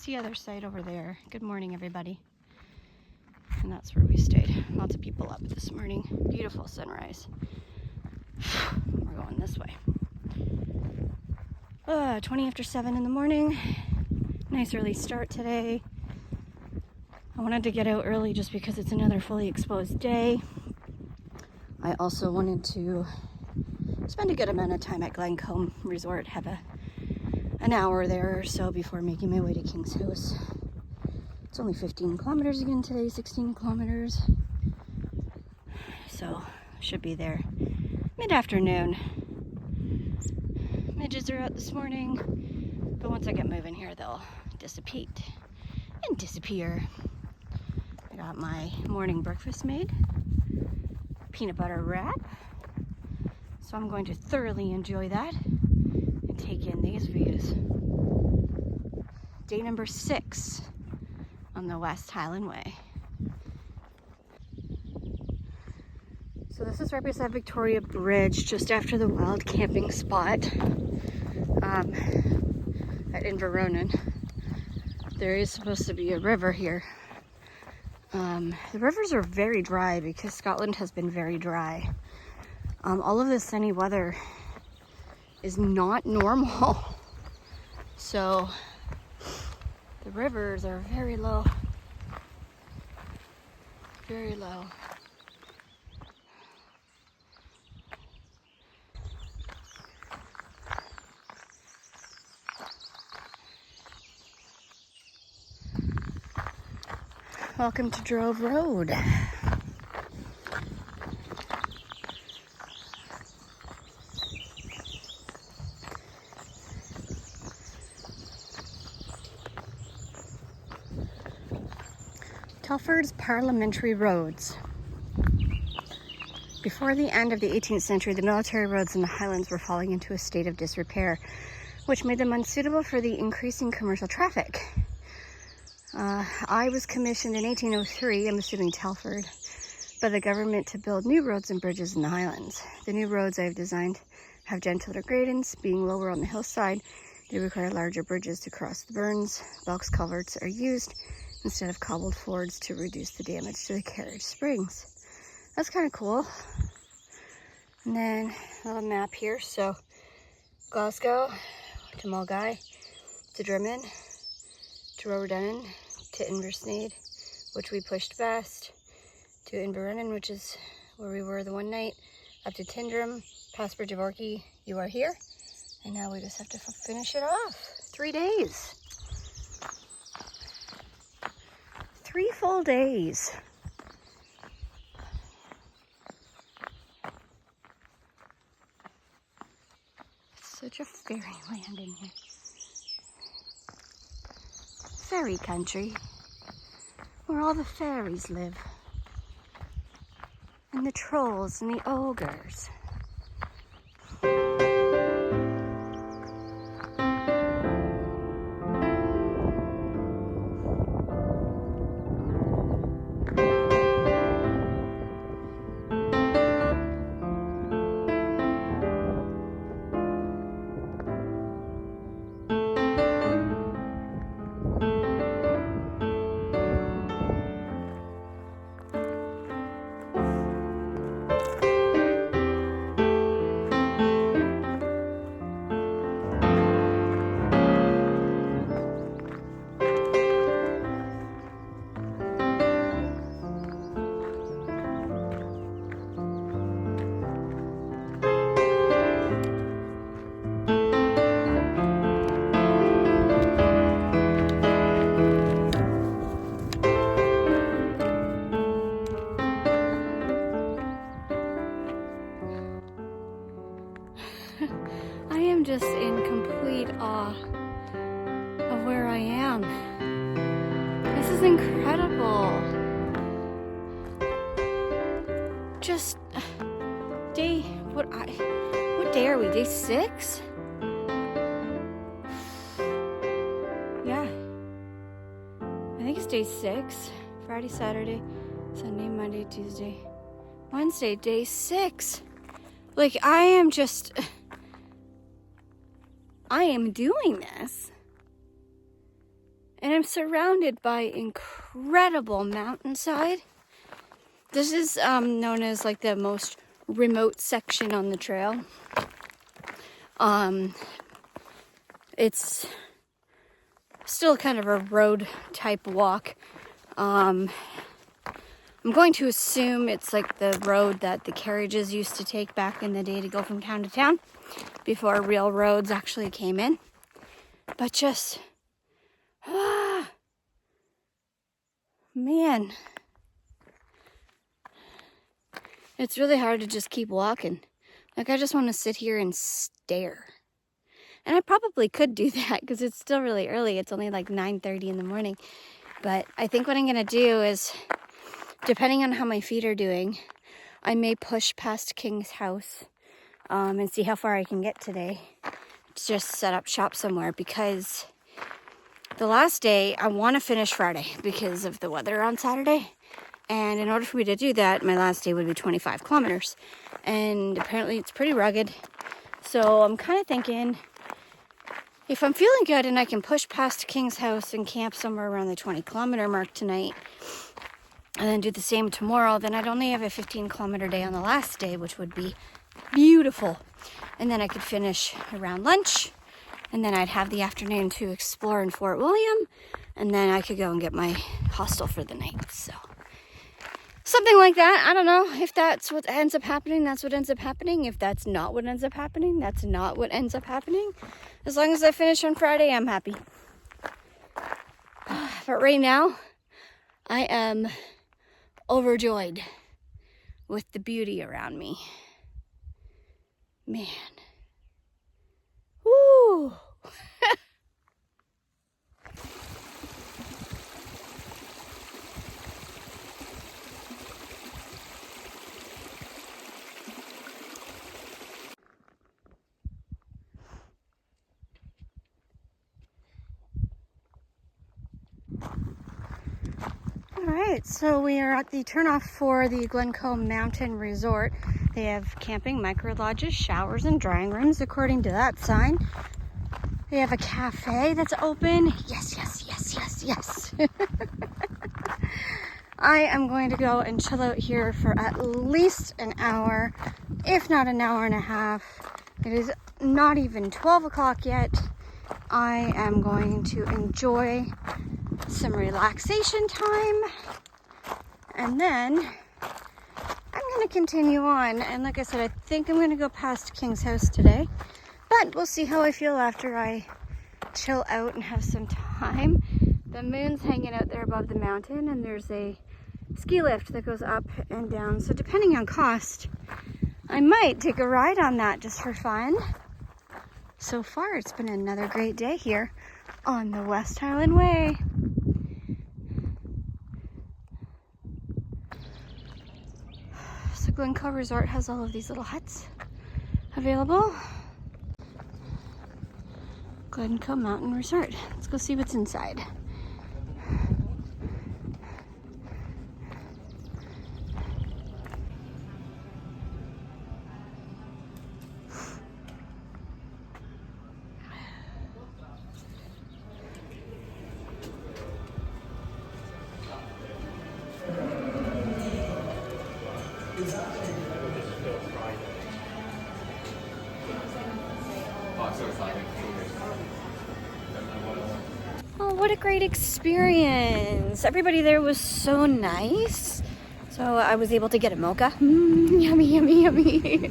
That's the other side over there. Good morning, everybody. And that's where we stayed. Lots of people up this morning. Beautiful sunrise. We're going this way. 20 after 7 in the morning. Nice early start today. I wanted to get out early just because it's another fully exposed day. I also wanted to spend a good amount of time at Glencombe Resort, have an hour there or so before making my way to King's House. It's only 15 kilometers again today, 16 kilometers. So should be there mid-afternoon. Midges are out this morning, but once I get moving here, they'll dissipate and disappear. I got my morning breakfast made, peanut butter wrap. So I'm going to thoroughly enjoy that and take in these views. Day number 6 on the West Highland Way. So this is right beside Victoria Bridge, just after the wild camping spot at Inveronan. There is supposed to be a river here. The rivers are very dry because Scotland has been very dry. All of this sunny weather is not normal. So the rivers are very low. Very low. Welcome to Drove Road. Telford's parliamentary roads. Before the end of the 18th century, the military roads in the Highlands were falling into a state of disrepair, which made them unsuitable for the increasing commercial traffic. I was commissioned in 1803, I'm assuming Telford, by the government to build new roads and bridges in the Highlands. The new roads I have designed have gentler gradients. Being lower on the hillside, they require larger bridges to cross the burns. Box culverts are used instead of cobbled fords to reduce the damage to the carriage springs. That's kind of cool. And then a little map here. So Glasgow to Mulgai to Drimmen to Rowerdennan to Inversnaid, which we pushed past, to Inveronan, which is where we were the one night, up to Tindrum, past Bridge of Orkney. You are here, and now we just have to finish it off. 3 days. 3 full days. It's such a fairyland in here. Fairy country, where all the fairies live, and the trolls and the ogres. I am just in complete awe of where I am. This is incredible. Just what day are we? Day 6? Yeah. I think it's day 6. Friday, Saturday, Sunday, Monday, Tuesday, Wednesday, day 6. Like, I am doing this. And I'm surrounded by incredible mountainside. This is known as like the most remote section on the trail. It's still kind of a road type walk. I'm going to assume it's like the road that the carriages used to take back in the day to go from town to town before real roads actually came in. But just, man, it's really hard to just keep walking. Like, I just want to sit here and stare. And I probably could do that because it's still really early. It's only like 9:30 in the morning. But I think what I'm going to do is, depending on how my feet are doing, I may push past King's house and see how far I can get today. Just set up shop somewhere, because the last day I want to finish Friday because of the weather on Saturday. And in order for me to do that, my last day would be 25 kilometers. And apparently it's pretty rugged. So I'm kind of thinking, if I'm feeling good and I can push past King's house and camp somewhere around the 20-kilometer mark tonight, and then do the same tomorrow, then I'd only have a 15-kilometer day on the last day, which would be beautiful. And then I could finish around lunch, and then I'd have the afternoon to explore in Fort William, and then I could go and get my hostel for the night. So something like that. I don't know if that's what ends up happening. That's what ends up happening. If that's not what ends up happening, that's not what ends up happening. As long as I finish on Friday, I'm happy. But right now, I am overjoyed with the beauty around me. Man. Woo! Alright, so we are at the turnoff for the Glencoe Mountain Resort. They have camping, micro lodges, showers, and drying rooms, according to that sign. They have a cafe that's open. Yes, yes, yes, yes, yes. I am going to go and chill out here for at least an hour, if not an hour and a half. It is not even 12 o'clock yet. I am going to enjoy some relaxation time, and then I'm going to continue on. And like I said, I think I'm going to go past King's house today, but we'll see how I feel after I chill out and have some time. The moon's hanging out there above the mountain, and there's a ski lift that goes up and down, so depending on cost, I might take a ride on that just for fun. So far, it's been another great day here on the West Highland Way. So Glencoe Resort has all of these little huts available. Glencoe Mountain Resort. Let's go see what's inside. Oh, what a great experience. Everybody there was so nice. So I was able to get a mocha. Yummy, yummy, yummy.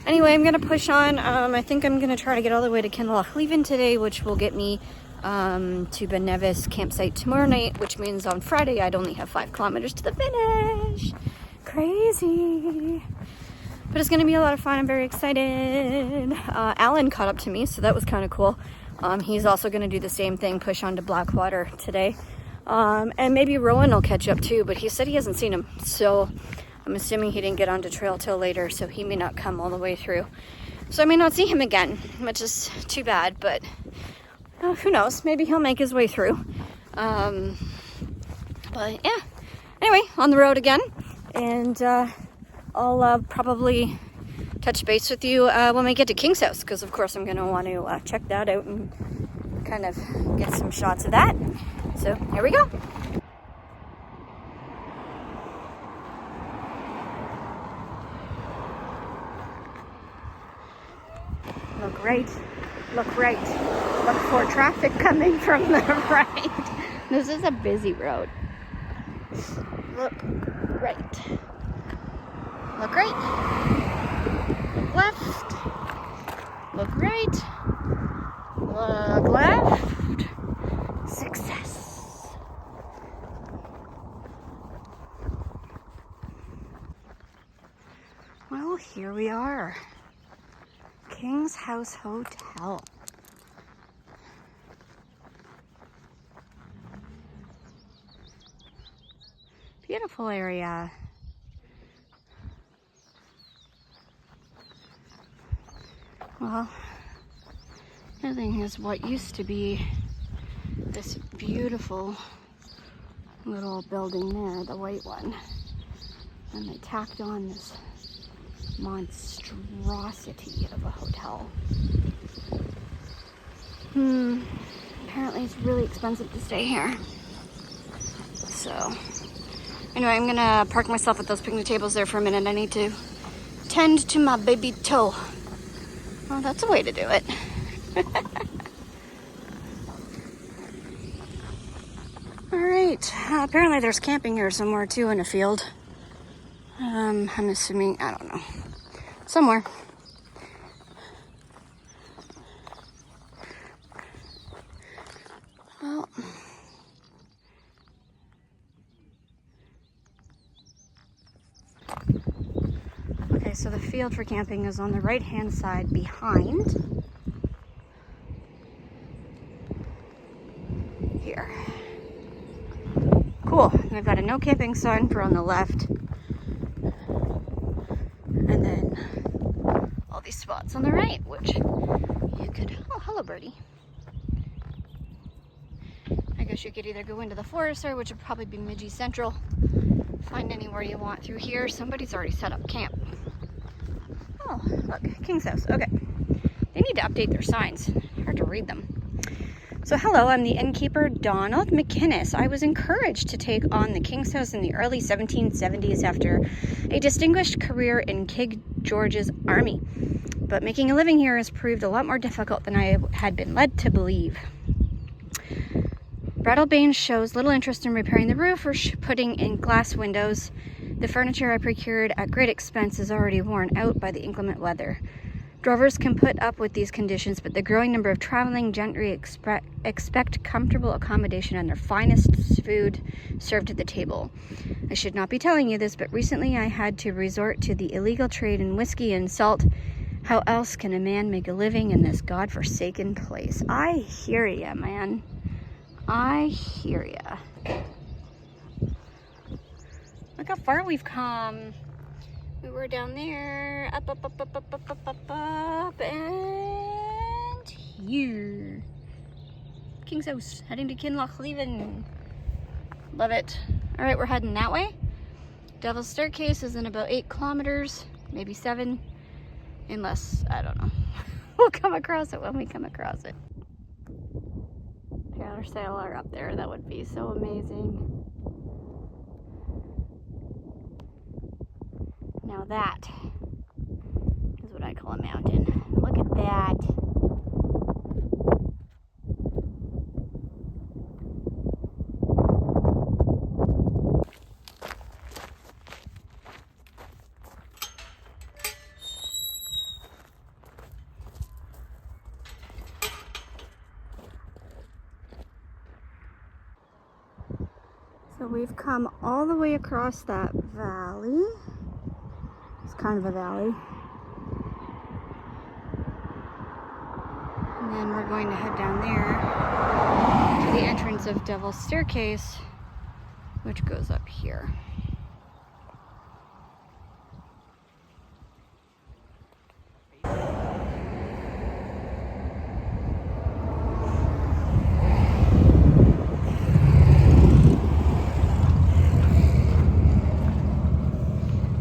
Anyway, I'm going to push on. I think I'm going to try to get all the way to Kinlochlevan today, which will get me to Ben Nevis campsite tomorrow night, which means on Friday I'd only have 5 kilometers to the finish. Crazy. But it's going to be a lot of fun. I'm very excited. Alan caught up to me, so that was kind of cool. He's also going to do the same thing, push on to Blackwater today. And maybe Rowan will catch up too, but he said he hasn't seen him. So I'm assuming he didn't get onto trail till later, so he may not come all the way through. So I may not see him again, which is too bad, but who knows? Maybe he'll make his way through. But yeah. Anyway, on the road again. And I'll probably touch base with you when we get to King's house, because of course I'm going to want to check that out and kind of get some shots of that. So here we go. Look right, look right. Look for traffic coming from the right. This is a busy road. Look right. Look right. Look left. Look right. Look left. Success. Well, here we are. King's House Hotel. Beautiful area. Well, the thing is what used to be this beautiful little building there, the white one, and they tacked on this monstrosity of a hotel. Apparently it's really expensive to stay here. So, anyway, I'm gonna park myself at those picnic tables there for a minute. I need to tend to my baby toe. Well, that's a way to do it. All right, apparently there's camping here somewhere too in a field. I'm assuming, I don't know, somewhere. Well, okay, so the field for camping is on the right-hand side behind here. Cool. I've got a no camping sign for on the left. And then all these spots on the right, which you could, oh, hello birdie. I guess you could either go into the forest there, which would probably be Midgie Central. Find anywhere you want through here. Somebody's already set up camp. Oh, look, King's House. Okay. They need to update their signs. Hard to read them. So hello, I'm the innkeeper, Donald McInnes. I was encouraged to take on the King's House in the early 1770s after a distinguished career in King George's army. But making a living here has proved a lot more difficult than I had been led to believe. Brattlebane shows little interest in repairing the roof or putting in glass windows. The furniture I procured at great expense is already worn out by the inclement weather. Drovers can put up with these conditions, but the growing number of traveling gentry expect comfortable accommodation and their finest food served at the table. I should not be telling you this, but recently I had to resort to the illegal trade in whiskey and salt. How else can a man make a living in this godforsaken place? I hear ya, man. I hear ya. Look how far we've come. We were down there, up, and here. King's House, heading to Kinlochlevan. Love it. All right, we're heading that way. Devil's Staircase is in about 8 kilometers, maybe 7, unless, I don't know. We'll come across it when we come across it. Trailer sailor up there, that would be so amazing. Now that is what I call a mountain. Look at that. So we've come all the way across that valley. It's kind of a valley. And then we're going to head down there to the entrance of Devil's Staircase, which goes up here.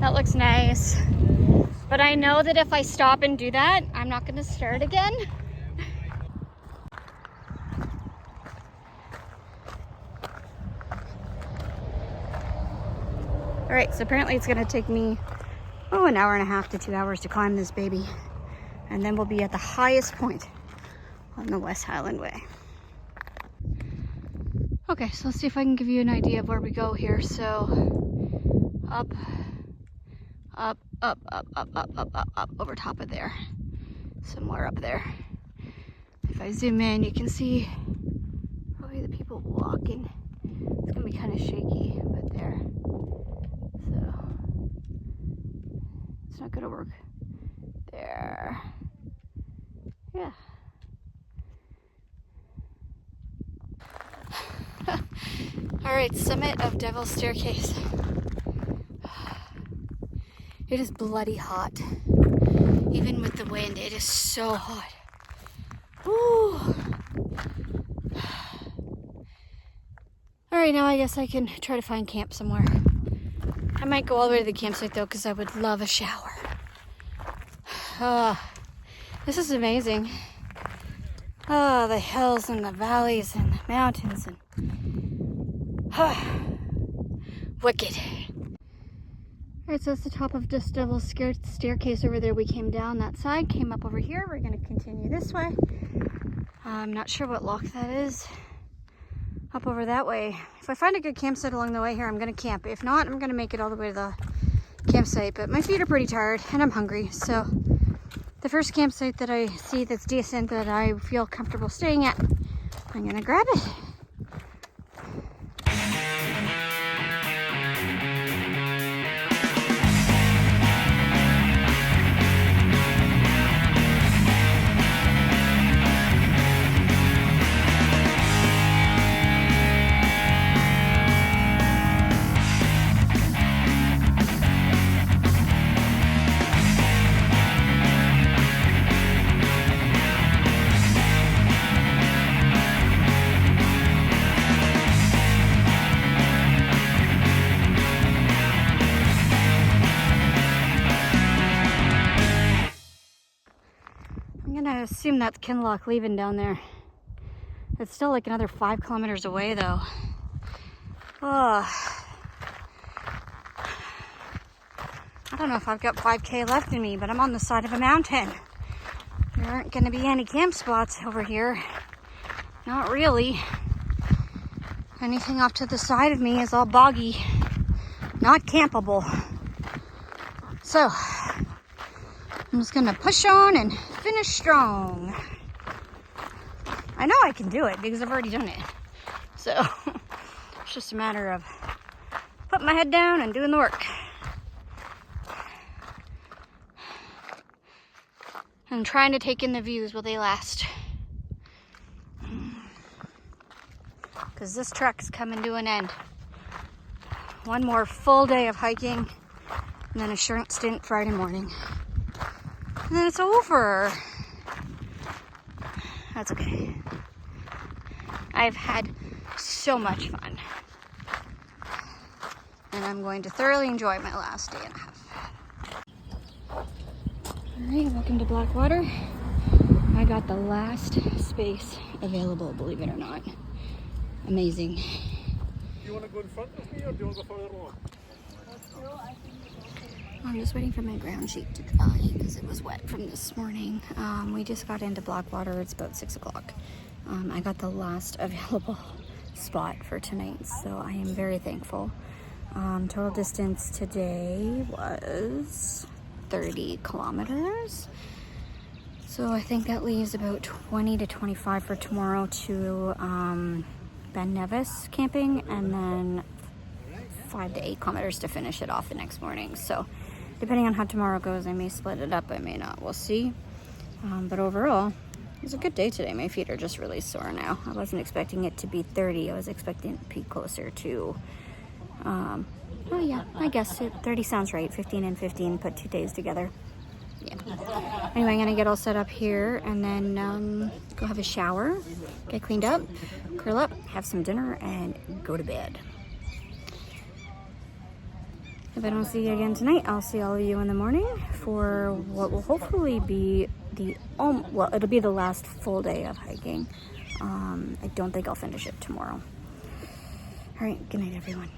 That looks nice. But I know that if I stop and do that, I'm not going to start again. All right, so apparently it's gonna take me, an hour and a half to 2 hours to climb this baby. And then we'll be at the highest point on the West Highland Way. Okay, so let's see if I can give you an idea of where we go here. So up, up, up, up, up, up, up, up, up, over top of there. Somewhere up there. If I zoom in, you can see probably the people walking. It's gonna be kind of shaky, but there. So it's not gonna work. There. Yeah. All right, summit of Devil's Staircase. It is bloody hot. Even with the wind, it is so hot. Woo. All right, now I guess I can try to find camp somewhere. I might go all the way to the campsite though, because I would love a shower. This is amazing. Oh, the hills and the valleys and the mountains and wicked. All right, so it's the top of just Devil's Staircase over there. We came down that side, came up over here. We're gonna continue this way. I'm not sure what lock that is. Up over that way. If I find a good campsite along the way here, I'm gonna camp. If not, I'm gonna make it all the way to the campsite. But my feet are pretty tired and I'm hungry, so the first campsite that I see that's decent, that I feel comfortable staying at, I'm gonna grab it. I assume that's Kinlochlevan down there. It's still like another 5 kilometers away though. Oh. I don't know if I've got 5K left in me, but I'm on the side of a mountain. There aren't going to be any camp spots over here. Not really. Anything off to the side of me is all boggy. Not campable. So, I'm just gonna push on and finish strong. I know I can do it because I've already done it. So it's just a matter of putting my head down and doing the work. And trying to take in the views while they last. Because this trek is coming to an end. One more full day of hiking and then a short stint Friday morning. And then it's over. That's okay. I've had so much fun. And I'm going to thoroughly enjoy my last day and a half. Alright, welcome to Blackwater. I got the last space available, believe it or not. Amazing. Do you want to go in front of me or do you want to go further along? I'm just waiting for my ground sheet to dry because it was wet from this morning. We just got into Blackwater. It's about 6 o'clock. I got the last available spot for tonight, so I am very thankful. Total distance today was 30 kilometers. So I think that leaves about 20 to 25 for tomorrow to Ben Nevis camping, and then 5 to 8 kilometers to finish it off the next morning. So depending on how tomorrow goes, I may split it up, I may not, we'll see. But overall, it was a good day today. My feet are just really sore now. I wasn't expecting it to be 30. I was expecting it to be closer to, oh yeah, I guess 30 sounds right. 15 and 15, put 2 days together. Yeah. Anyway, I'm gonna get all set up here and then go have a shower, get cleaned up, curl up, have some dinner, and go to bed. If I don't see you again tonight, I'll see all of you in the morning for what will hopefully be it'll be the last full day of hiking. I don't think I'll finish it tomorrow. All right, good night, everyone.